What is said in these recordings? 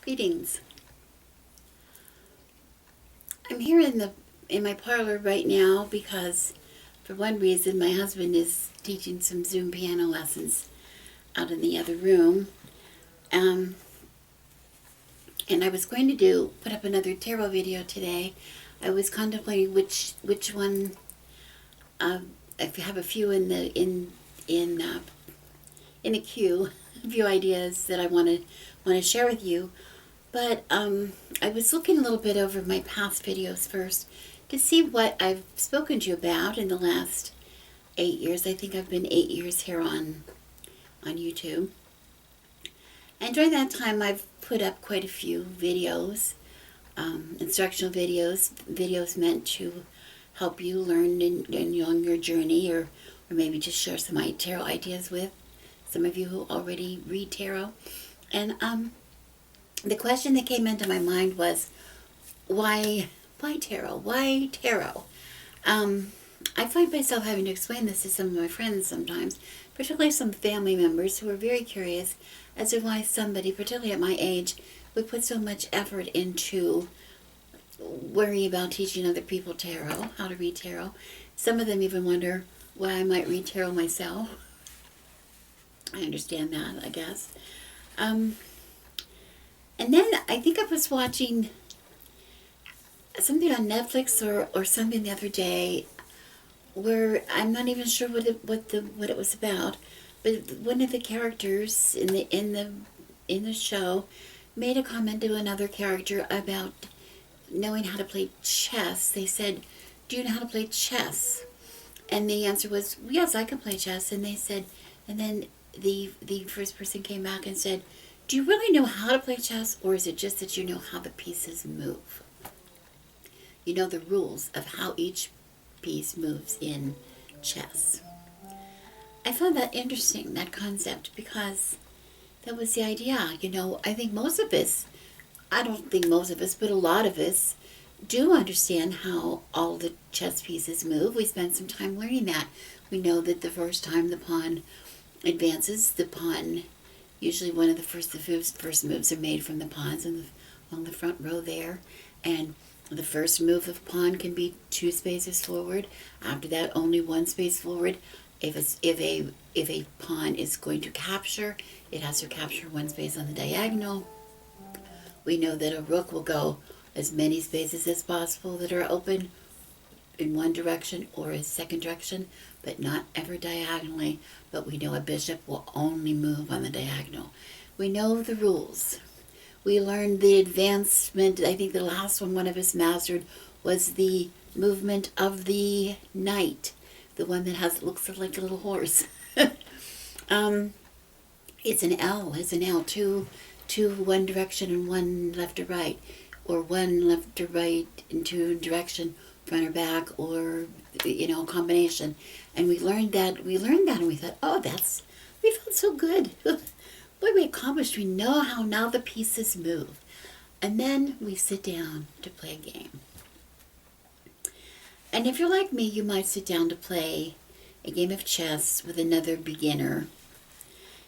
Greetings. I'm here in my parlor right now because, for one reason, my husband is teaching some Zoom piano lessons out in the other room. And I was going to put up another tarot video today. I was contemplating which one. I have a few in the queue, a few ideas that I want to share with you. But I was looking a little bit over my past videos first to see what I've spoken to you about in the last 8 years. I think I've been 8 years here on YouTube. And during that time, I've put up quite a few videos, instructional videos meant to help you learn in your journey, or maybe just share some tarot ideas with some of you who already read tarot. And the question that came into my mind was, why tarot? Why tarot? I find myself having to explain this to some of my friends sometimes, particularly some family members who are very curious as to why somebody, particularly at my age, would put so much effort into worrying about teaching other people tarot, how to read tarot. Some of them even wonder why I might read tarot myself. I understand that, I guess. And then I think I was watching something on Netflix or something the other day where I'm not even sure what it was about, but one of the characters in the show made a comment to another character about knowing how to play chess. They said, "Do you know how to play chess?" And the answer was, "Yes, I can play chess." And they said, and then the first person came back and said, "Do you really know how to play chess, or is it just that you know how the pieces move? You know the rules of how each piece moves in chess." I found that interesting, that concept, because that was the idea. I think most of us, I don't think most of us, but a lot of us do understand how all the chess pieces move. We spend some time learning that. We know that the first time the pawn advances, usually one of the first moves are made from the pawns on the front row there, and the first move of pawn can be 2 spaces forward. After that, only 1 space forward. If a pawn is going to capture, it has to capture 1 space on the diagonal. We know that a rook will go as many spaces as possible that are open in one direction or a second direction, but not ever diagonally. But we know a bishop will only move on the diagonal. We know the rules. We learned the advancement. I think the last one of us mastered was the movement of the knight, the one that looks like a little horse. It's an L. It's an L. Two one direction and 1 left or right, or 1 left or right in 2 direction, front or back, or a combination. And we learned that, and we thought, oh, we felt so good. Boy, we accomplished. We know how now the pieces move. And then we sit down to play a game. And if you're like me, you might sit down to play a game of chess with another beginner.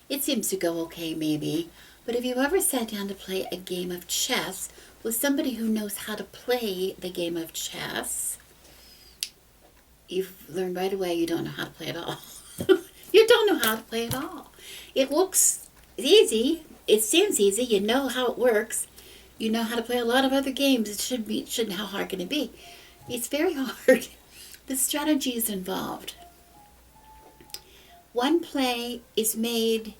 It seems to go okay, maybe. But if you ever sat down to play a game of chess with somebody who knows how to play the game of chess, you've learned right away you don't know how to play at all. You don't know how to play at all. It looks easy. It seems easy. You know how it works. You know how to play a lot of other games. It shouldn't. How hard can it be? It's very hard. The strategy is involved. One play is made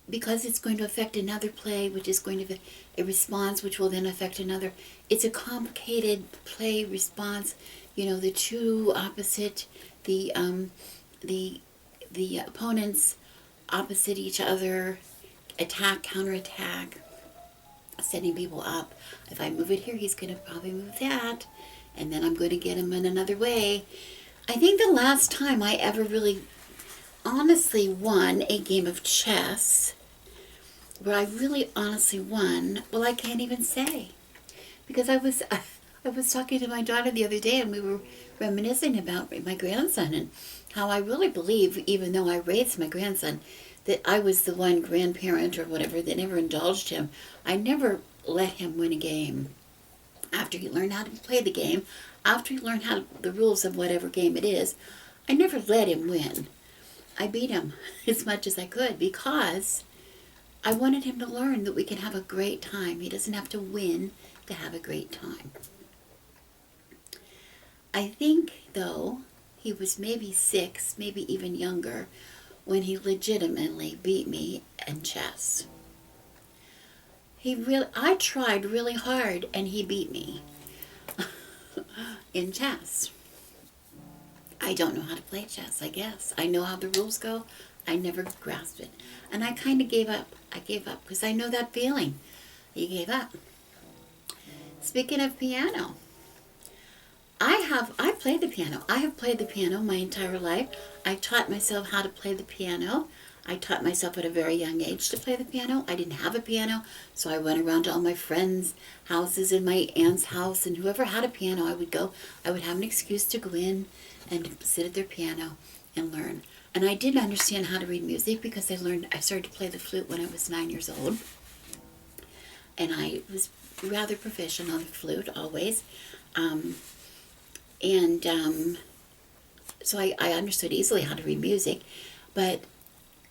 because it's going to affect another play, which is going to be a response, which will then affect another. It's a complicated play response. The two opposite, the opponents opposite each other, attack, counterattack, setting people up. If I move it here, he's going to probably move that, and then I'm going to get him in another way. I think the last time I ever really honestly won a game of chess, where I really honestly won, well, I can't even say, because I was talking to my daughter the other day, and we were reminiscing about my grandson and how I really believe, even though I raised my grandson, that I was the one grandparent or whatever that never indulged him. I never let him win a game. After he learned how to play the game, after he learned the rules of whatever game it is, I never let him win. I beat him as much as I could because I wanted him to learn that we can have a great time. He doesn't have to win to have a great time. I think, though, he was maybe 6, maybe even younger, when he legitimately beat me in chess. I tried really hard, and he beat me in chess. I don't know how to play chess, I guess. I know how the rules go. I never grasped it. And I kind of gave up. I gave up because I know that feeling. You gave up. Speaking of piano, I play the piano. I have played the piano my entire life. I taught myself how to play the piano. I taught myself at a very young age to play the piano. I didn't have a piano, so I went around to all my friends' houses and my aunt's house, and whoever had a piano, I would go. I would have an excuse to go in and sit at their piano and learn. And I didn't understand how to read music because I started to play the flute when I was 9 years old. And I was rather proficient on the flute always. So I understood easily how to read music. But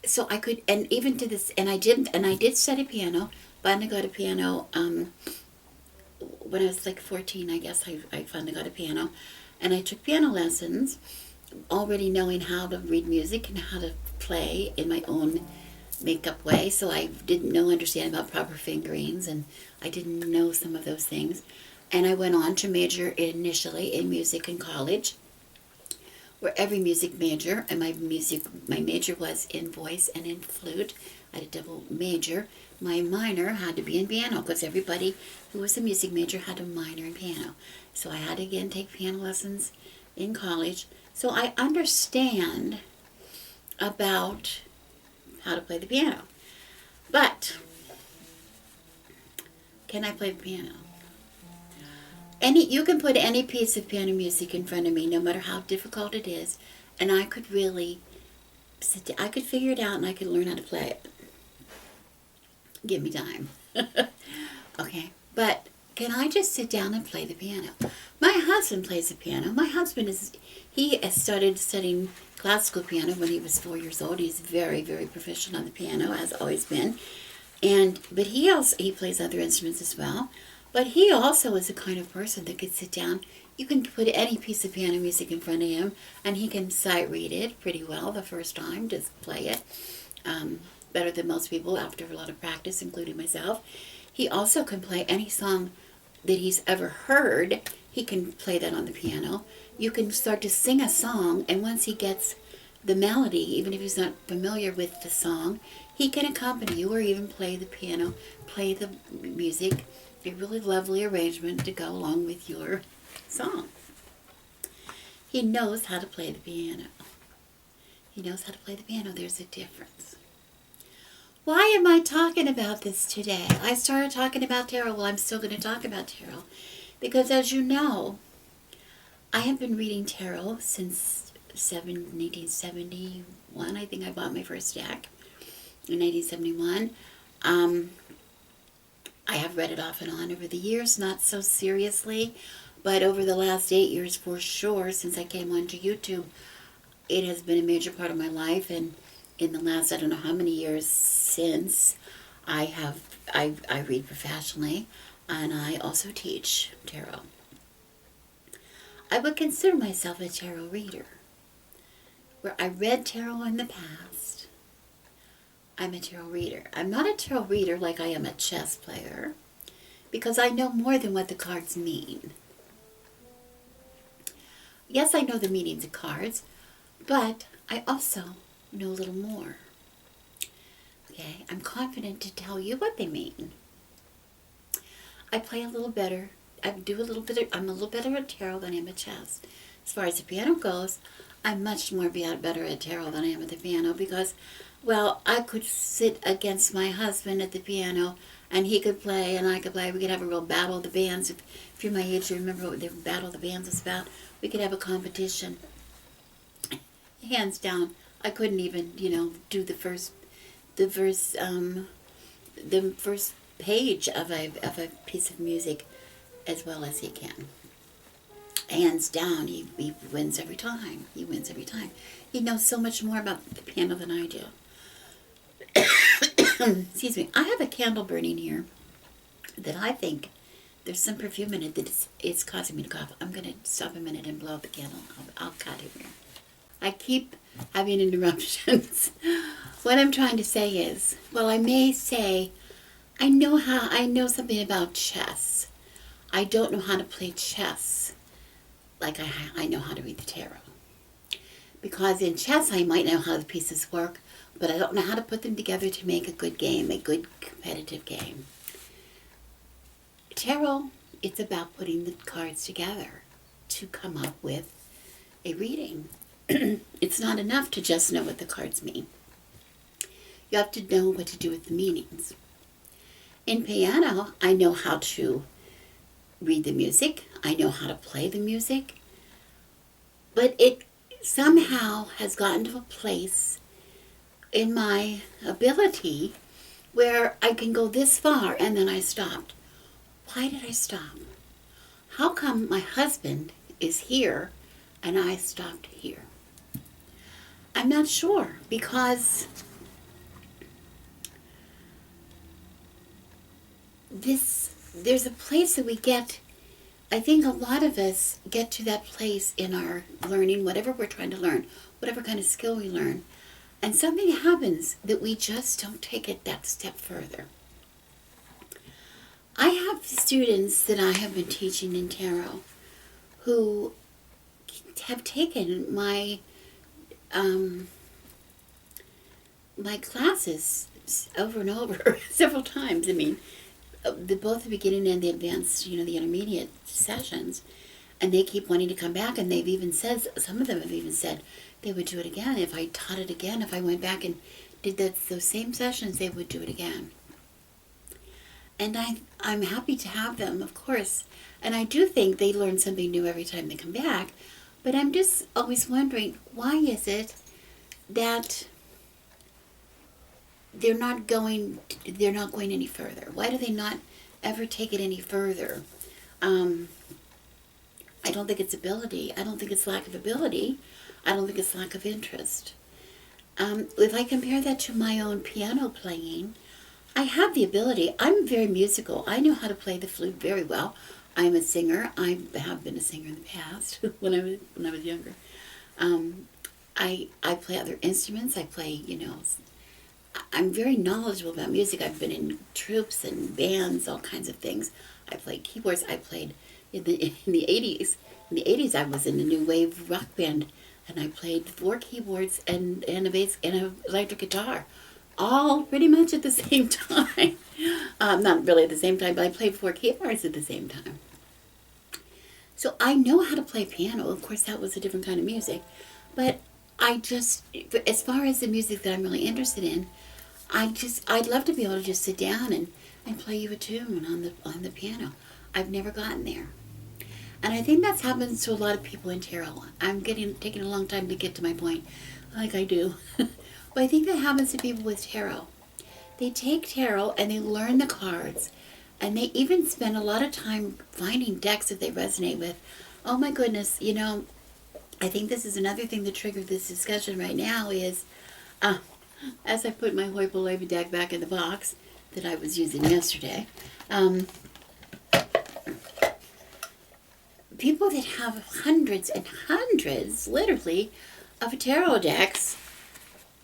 so I could, and even to this, and I did study piano. Finally got a piano when I was like 14, I guess I finally got a piano. And I took piano lessons, already knowing how to read music and how to play in my own make-up way. So I didn't understand about proper fingerings, and I didn't know some of those things. And I went on to major initially in music in college, where every music major, and my major was in voice and in flute. I had a double major. My minor had to be in piano because everybody who was a music major had a minor in piano. So I had to again take piano lessons in college. So I understand about how to play the piano. But can I play the piano? You can put any piece of piano music in front of me, no matter how difficult it is, and I could really I could figure it out and I could learn how to play it. Give me time. Okay, but can I just sit down and play the piano? My husband plays the piano. My husband he started studying classical piano when he was 4 years old. He's very, very proficient on the piano, has always been. But he plays other instruments as well. But he also is the kind of person that could sit down. You can put any piece of piano music in front of him, and he can sight read it pretty well the first time, just play it. Better than most people after a lot of practice, including myself. He also can play any song that he's ever heard. He can play that on the piano. You can start to sing a song, and once he gets the melody, even if he's not familiar with the song, he can accompany you or even play the piano, play the music, a really lovely arrangement to go along with your song. He knows how to play the piano. He knows how to play the piano. There's a difference. Why am I talking about this today? I started talking about tarot. Well, I'm still going to talk about tarot. Because as you know, I have been reading tarot since 1971. I think I bought my first deck in 1971. I have read it off and on over the years, not so seriously, but over the last 8 years for sure, since I came onto YouTube, it has been a major part of my life. And in the last, I don't know how many years since, I read professionally, and I also teach tarot. I would consider myself a tarot reader. Where I read tarot in the past, I'm a tarot reader. I'm not a tarot reader like I am a chess player, because I know more than what the cards mean. Yes, I know the meanings of cards, but I also know a little more. Okay, I'm confident to tell you what they mean. I play a little better. I'm a little better at tarot than I am at chess. As far as the piano goes, I'm much more better at tarot than I am at the piano because, well, I could sit against my husband at the piano and he could play and I could play. We could have a real battle of the bands. If you're my age, you remember what the battle of the bands was about. We could have a competition. Hands down, I couldn't even, do the first the first page of a piece of music as well as he can. Hands down, he wins every time. He wins every time. He knows so much more about the piano than I do. Excuse me. I have a candle burning here that I think there's some perfume in it that it's causing me to cough. I'm going to stop a minute and blow out the candle. I'll cut it here. I keep having interruptions. What I'm trying to say is, well, I may say, I know something about chess. I don't know how to play chess like I know how to read the tarot. Because in chess, I might know how the pieces work, but I don't know how to put them together to make a good game, a good competitive game. Tarot, it's about putting the cards together to come up with a reading. It's not enough to just know what the cards mean. You have to know what to do with the meanings. In piano, I know how to read the music. I know how to play the music. But it somehow has gotten to a place in my ability where I can go this far and then I stopped. Why did I stop? How come my husband is here and I stopped here? I'm not sure, because there's a place that we get. I think a lot of us get to that place in our learning, whatever we're trying to learn, whatever kind of skill we learn, and something happens that we just don't take it that step further. I have students that I have been teaching in tarot who have taken my classes over and over several times. I mean, both the beginning and the advanced, the intermediate sessions, and they keep wanting to come back, and they've even said, some of them have even said they would do it again. If I taught it again, if I went back and did those same sessions, they would do it again. And I'm happy to have them, of course. And I do think they learn something new every time they come back. But I'm just always wondering, why is it that they're not going any further? Why do they not ever take it any further? I don't think it's ability. I don't think it's lack of ability. I don't think it's lack of interest. If I compare that to my own piano playing, I have the ability. I'm very musical. I know how to play the flute very well. I'm a singer. I have been a singer in the past when I was younger. I play other instruments. I play, I'm very knowledgeable about music. I've been in troops and bands, all kinds of things. I played keyboards. I played in the 80s. In the 80s, I was in a new wave rock band, and I played 4 keyboards and a bass and an electric guitar, all pretty much at the same time. Not really at the same time, but I played 4 keyboards at the same time. So I know how to play piano. Of course, that was a different kind of music. But as far as the music that I'm really interested in, I'd love to be able to just sit down and play you a tune on the piano. I've never gotten there. And I think that's happens to a lot of people in tarot. I'm taking a long time to get to my point, like I do. But I think that happens to people with tarot. They take tarot and they learn the cards, and they even spend a lot of time finding decks that they resonate with. Oh my goodness, I think this is another thing that triggered this discussion right now is, as I put my Hoipo deck back in the box that I was using yesterday, people that have hundreds and hundreds, literally, of tarot decks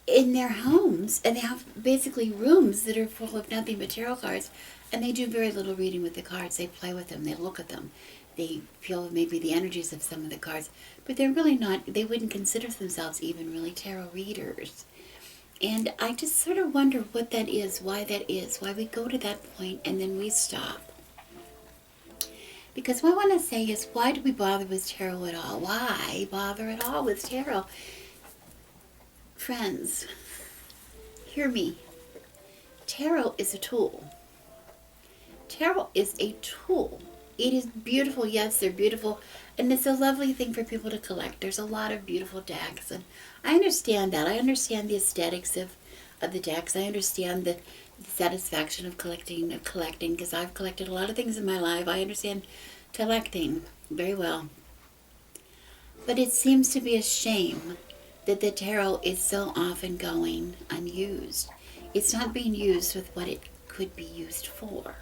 in their homes, and they have basically rooms that are full of nothing but tarot cards, and they do very little reading with the cards. They play with them, they look at them, they feel maybe the energies of some of the cards, but they're really not, they wouldn't consider themselves even really tarot readers. And I just sort of wonder what that is, why we go to that point and then we stop. Because what I want to say is, why do we bother with tarot at all? Why bother at all with tarot? Friends, hear me. Tarot is a tool. Tarot is a tool. It is beautiful. Yes, they're beautiful. And it's a lovely thing for people to collect. There's a lot of beautiful decks. And I understand that. I understand the aesthetics of the decks. I understand the satisfaction of collecting, because I've collected a lot of things in my life. I understand collecting very well. But it seems to be a shame that the tarot is so often going unused. It's not being used with what it could be used for.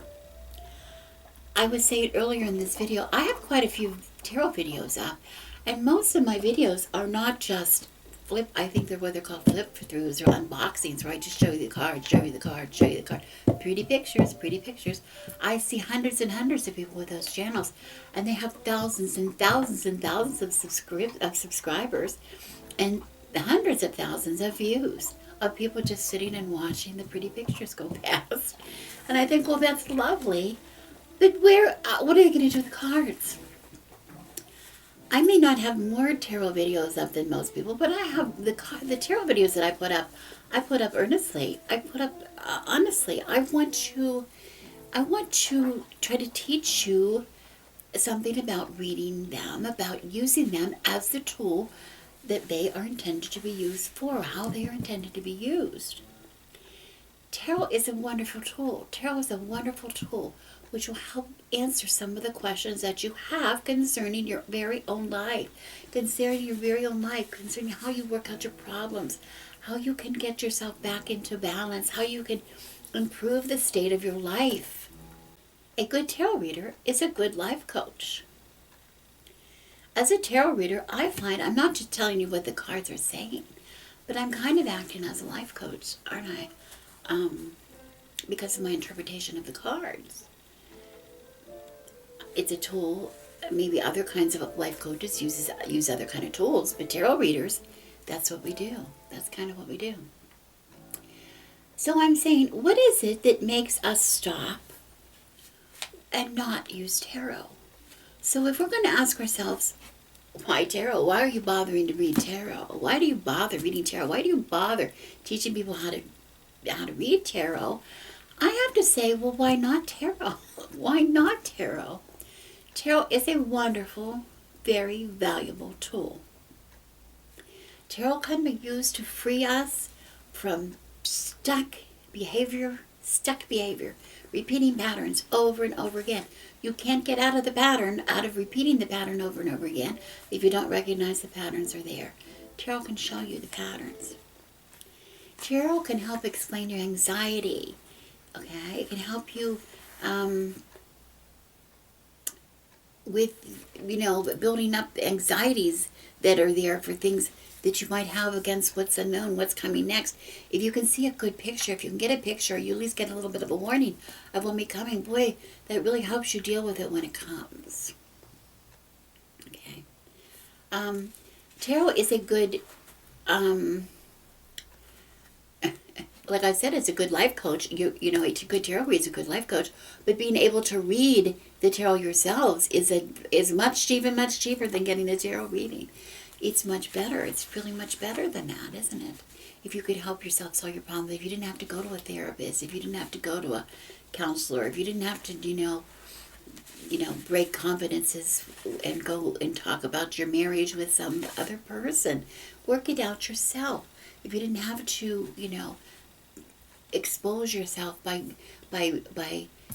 I was saying earlier in this video, I have quite a few tarot videos up, and most of my videos are not just I think they're what they're called flip throughs or unboxings, where I just show you the card, show you the card, show you the card. Pretty pictures, pretty pictures. I see hundreds and hundreds of people with those channels, and they have thousands and thousands and thousands of subscribers, and hundreds of thousands of views of people just sitting and watching the pretty pictures go past. And I think, well, that's lovely, but what are they going to do with the cards? I may not have more tarot videos up than most people, but I have the tarot videos that I put up earnestly. I put up honestly. I want to try to teach you something about reading them, about using them as the tool that they are intended to be used for, how they are intended to be used. Tarot is a wonderful tool. Tarot is a wonderful tool which will help answer some of the questions that you have concerning your very own life, concerning how you work out your problems, how you can get yourself back into balance, how you can improve the state of your life. A good tarot reader is a good life coach. As a tarot reader, I find I'm not just telling you what the cards are saying, but I'm kind of acting as a life coach, aren't I? Because of my interpretation of the cards. It's a tool. Maybe other kinds of life coaches use other kind of tools, but tarot readers, that's what we do. That's kind of what we do. So I'm saying, what is it that makes us stop and not use tarot? So if we're going to ask ourselves, why tarot? Why are you bothering to read tarot? Why do you bother reading tarot? Why do you bother teaching people how to read tarot? I have to say, well, why not tarot? Why not tarot? Tarot is a wonderful, very valuable tool. Tarot can be used to free us from stuck behavior, repeating patterns over and over again. You can't get out of the pattern, out of repeating the pattern over and over again, if you don't recognize the patterns are there. Tarot can show you the patterns. Tarot can help explain your anxiety. Okay, it can help you with, building up anxieties that are there for things that you might have against what's unknown, what's coming next. If you can see a good picture, if you can get a picture, you at least get a little bit of a warning of what may be coming. Boy, that really helps you deal with it when it comes. Okay. Tarot is a good, like I said, it's a good life coach. A good tarot reader is a good life coach. But being able to read the tarot yourselves is much cheaper than getting a tarot reading. It's much better. It's really much better than that, isn't it? If you could help yourself solve your problems, if you didn't have to go to a therapist, if you didn't have to go to a counselor, if you didn't have to, break confidences and go and talk about your marriage with some other person, work it out yourself. If you didn't have to, expose yourself by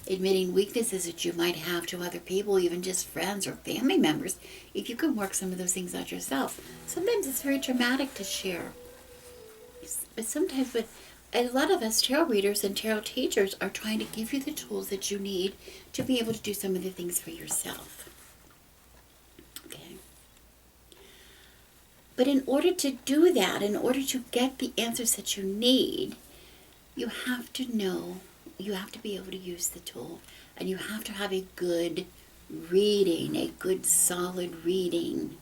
admitting weaknesses that you might have to other people, even just friends or family members, if you can work some of those things out yourself. Sometimes it's very traumatic to share. But sometimes, a lot of us tarot readers and tarot teachers are trying to give you the tools that you need to be able to do some of the things for yourself. Okay. But in order to do that, in order to get the answers that you need, you have to be able to use the tool, and you have to have a good reading, a good solid reading.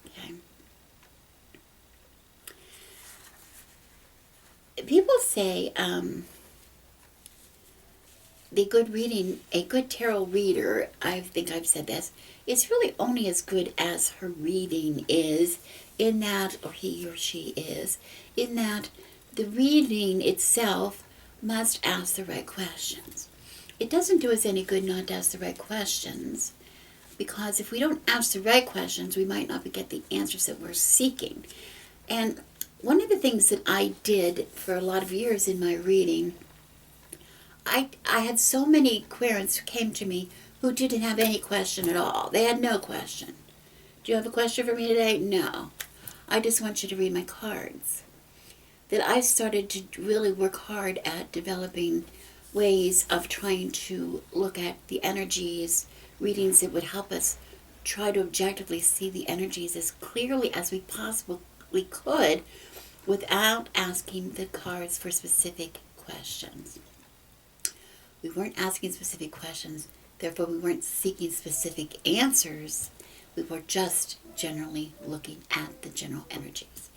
Okay. People say a good tarot reader, I think I've said this, is really only as good as her reading is, in that, or he or she is, in that the reading itself must ask the right questions. It doesn't do us any good not to ask the right questions, because if we don't ask the right questions, we might not get the answers that we're seeking. And one of the things that I did for a lot of years in my reading, I had so many querents who came to me who didn't have any question at all. They had no question. Do you have a question for me today? No. I just want you to read my cards. That I started to really work hard at developing ways of trying to look at the energies, readings that would help us try to objectively see the energies as clearly as we possibly could without asking the cards for specific questions. We weren't asking specific questions, therefore we weren't seeking specific answers. We were just generally looking at the general energies.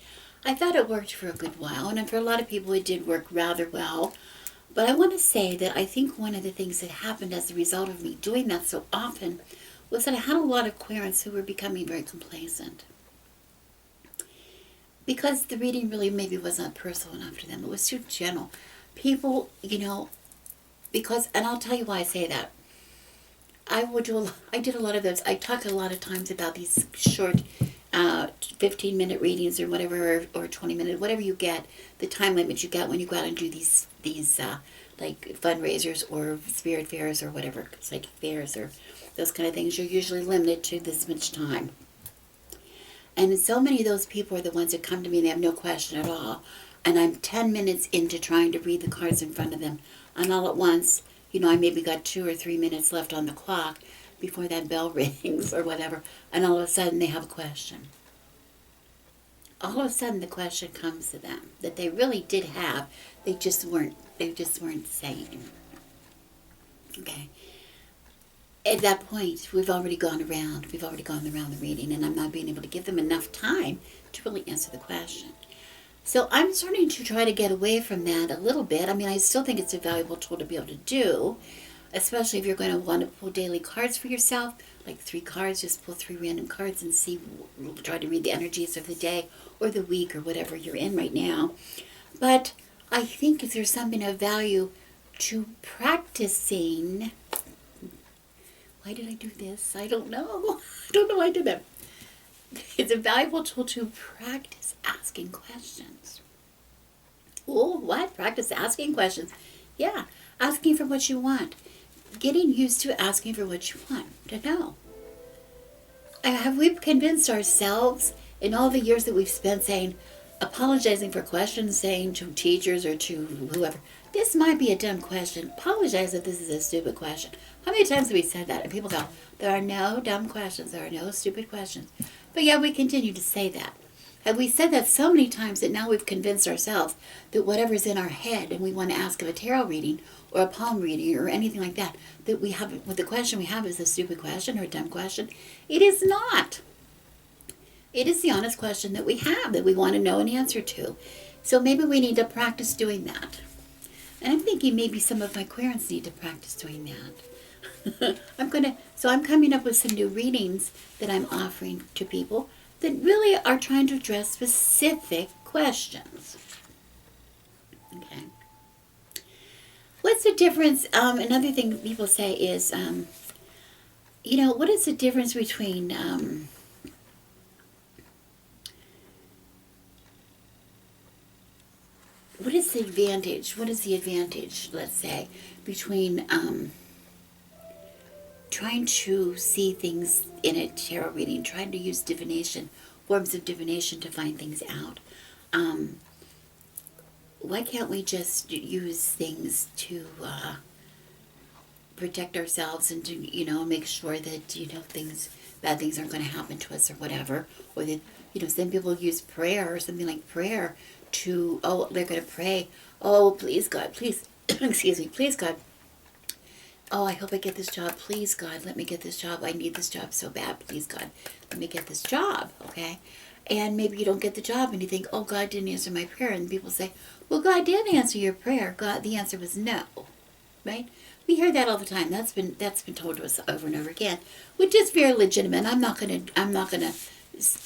I thought it worked for a good while, and for a lot of people it did work rather well. But I want to say that I think one of the things that happened as a result of me doing that so often was that I had a lot of querents who were becoming very complacent. Because the reading really maybe wasn't personal enough to them. It was too general. People, because, and I'll tell you why I say that. I did a lot of those. I talk a lot of times about these short 15-minute readings or whatever, or 20-minute, whatever you get, the time limit you get when you go out and do these like fundraisers or spirit fairs or whatever, psychic fairs or those kind of things. You're usually limited to this much time. And so many of those people are the ones that come to me and they have no question at all. And I'm 10 minutes into trying to read the cards in front of them. And all at once, I maybe got 2 or 3 minutes left on the clock before that bell rings or whatever. And all of a sudden they have a question. All of a sudden the question comes to them that they really did have. They just weren't saying. Okay. At that point, we've already gone around the reading, and I'm not being able to give them enough time to really answer the question. So I'm starting to try to get away from that a little bit. I mean, I still think it's a valuable tool to be able to do, especially if you're going to want to pull daily cards for yourself, like 3 cards, just pull 3 random cards and try to read the energies of the day or the week or whatever you're in right now. But I think if there's something of value to practicing. Why did I do this? I don't know. I don't know why I did that. It's a valuable tool to practice asking questions. Oh, what? Practice asking questions. Yeah, asking for what you want. Getting used to asking for what you want to know. Have we convinced ourselves in all the years that we've spent apologizing for questions, saying to teachers or to whoever, this might be a dumb question. Apologize if this is a stupid question. How many times have we said that? And people go, there are no dumb questions. There are no stupid questions. But yeah, we continue to say that. Have we said that so many times that now we've convinced ourselves that whatever's in our head and we want to ask of a tarot reading or a palm reading or anything like that, that we have, what the question we have is a stupid question or a dumb question? It is not. It is the honest question that we have, that we want to know an answer to. So maybe we need to practice doing that. And I'm thinking maybe some of my querents need to practice doing that. I'm coming up with some new readings that I'm offering to people that really are trying to address specific questions. Okay. What's the difference? Another thing people say is, what is the difference between what is the advantage, let's say, between trying to see things in a tarot reading, trying to use forms of divination to find things out? Why can't we just use things to protect ourselves and to, make sure that, bad things aren't going to happen to us or whatever? Or that, some people use prayer or something like prayer to, they're going to pray, please God, please, excuse me, please God, I hope I get this job, please God, let me get this job, I need this job so bad, please God, let me get this job, okay? And maybe you don't get the job and you think, God didn't answer my prayer, and people say, well, God did answer your prayer, God, the answer was no, right? We hear that all the time. That's been told to us over and over again, which is very legitimate. I'm not gonna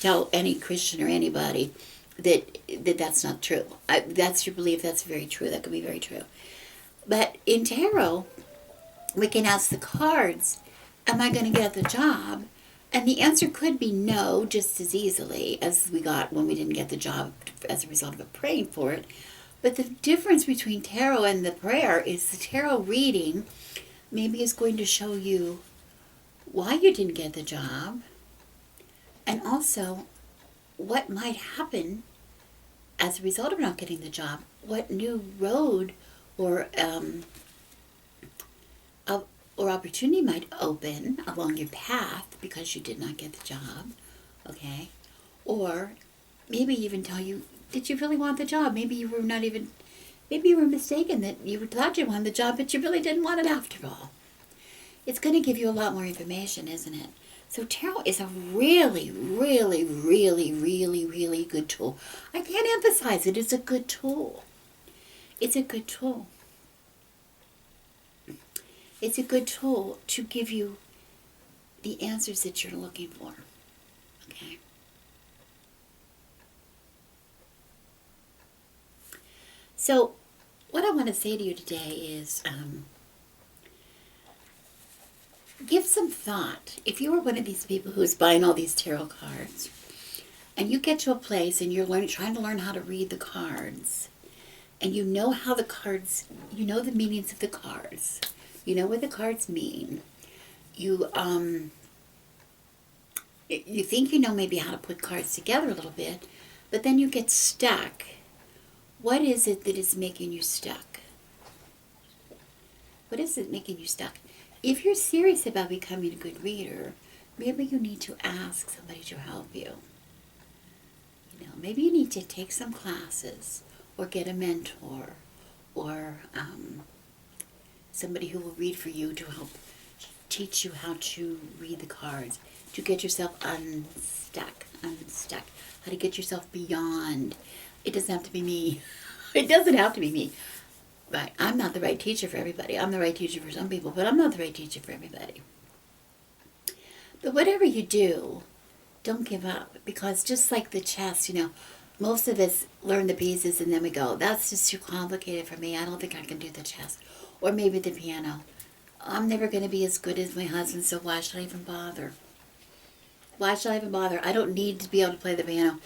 tell any Christian or anybody that's not true. That's your belief. That's very true. That could be very true. But in tarot, we can ask the cards, am I going to get the job? And the answer could be no just as easily as we got when we didn't get the job as a result of praying for it. But the difference between tarot and the prayer is the tarot reading maybe is going to show you why you didn't get the job and also what might happen as a result of not getting the job. What new road or or opportunity might open along your path because you did not get the job, okay? Or maybe even tell you, did you really want the job? Maybe you were not even, maybe you were mistaken that you thought you wanted the job, but you really didn't want it after all. It's going to give you a lot more information, isn't it? So tarot is a really, really, really, really, really good tool. I can't emphasize it. It's a good tool. It's a good tool. It's a good tool to give you the answers that you're looking for. Okay? So, what I want to say to you today is give some thought. If you were one of these people who's buying all these tarot cards, and you get to a place and you're trying to learn how to read the cards, and you know how the cards, you know the meanings of the cards, you know what the cards mean, you think you know maybe how to put cards together a little bit, but then you get stuck. What is it that is making you stuck? What is it making you stuck? If you're serious about becoming a good reader, maybe you need to ask somebody to help you. You know, maybe you need to take some classes or get a mentor or somebody who will read for you to help teach you how to read the cards, to get yourself unstuck, how to get yourself beyond. It doesn't have to be me. It doesn't have to be me. Right. I'm not the right teacher for everybody. I'm the right teacher for some people, but I'm not the right teacher for everybody. But whatever you do, don't give up. Because just like the chess, you know, most of us learn the pieces and then we go, that's just too complicated for me. I don't think I can do the chess. Or maybe the piano. I'm never going to be as good as my husband, so why should I even bother? Why should I even bother? I don't need to be able to play the piano.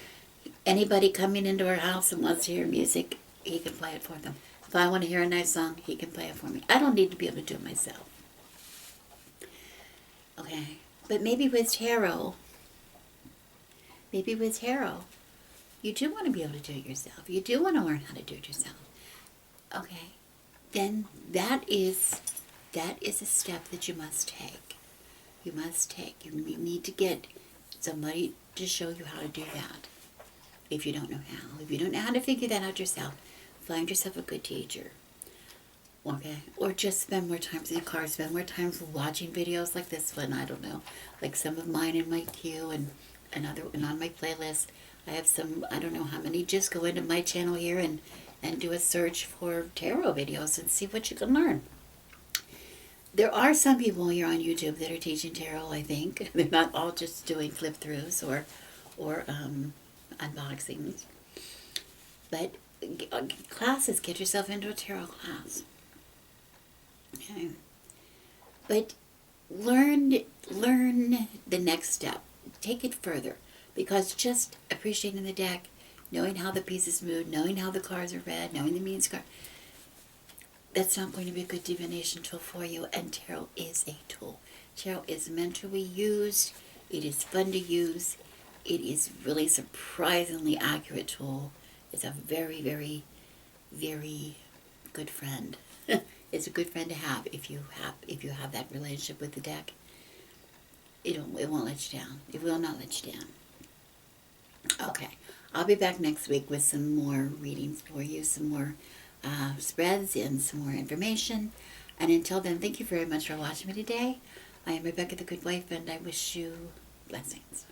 Anybody coming into our house and wants to hear music, he can play it for them. If I want to hear a nice song, he can play it for me. I don't need to be able to do it myself. Okay? But maybe with tarot, you do want to be able to do it yourself. You do want to learn how to do it yourself. Okay? Then that is a step that you must take. You must take. You need to get somebody to show you how to do that. If you don't know how. If you don't know how to figure that out yourself, find yourself a good teacher. Okay? Or just spend more time in the car. Spend more time watching videos like this one. I don't know. Like some of mine in my queue and on my playlist. I have some, I don't know how many. Just go into my channel here and do a search for tarot videos and see what you can learn. There are some people here on YouTube that are teaching tarot, I think. They're not all just doing flip-throughs or unboxings. But classes, get yourself into a tarot class. Okay. But learn the next step. Take it further. Because just appreciating the deck, knowing how the pieces move, knowing how the cards are read, knowing the meanings of cards, that's not going to be a good divination tool for you, and tarot is a tool. Tarot is meant to be used. It is fun to use. It is really surprisingly accurate tool. It's a very, very, very good friend. It's a good friend to have if you have that relationship with the deck. It won't let you down. It will not let you down. Okay, I'll be back next week with some more readings for you, some more spreads and some more information. And until then, thank you very much for watching me today. I am Rebecca the Good Wife, and I wish you blessings.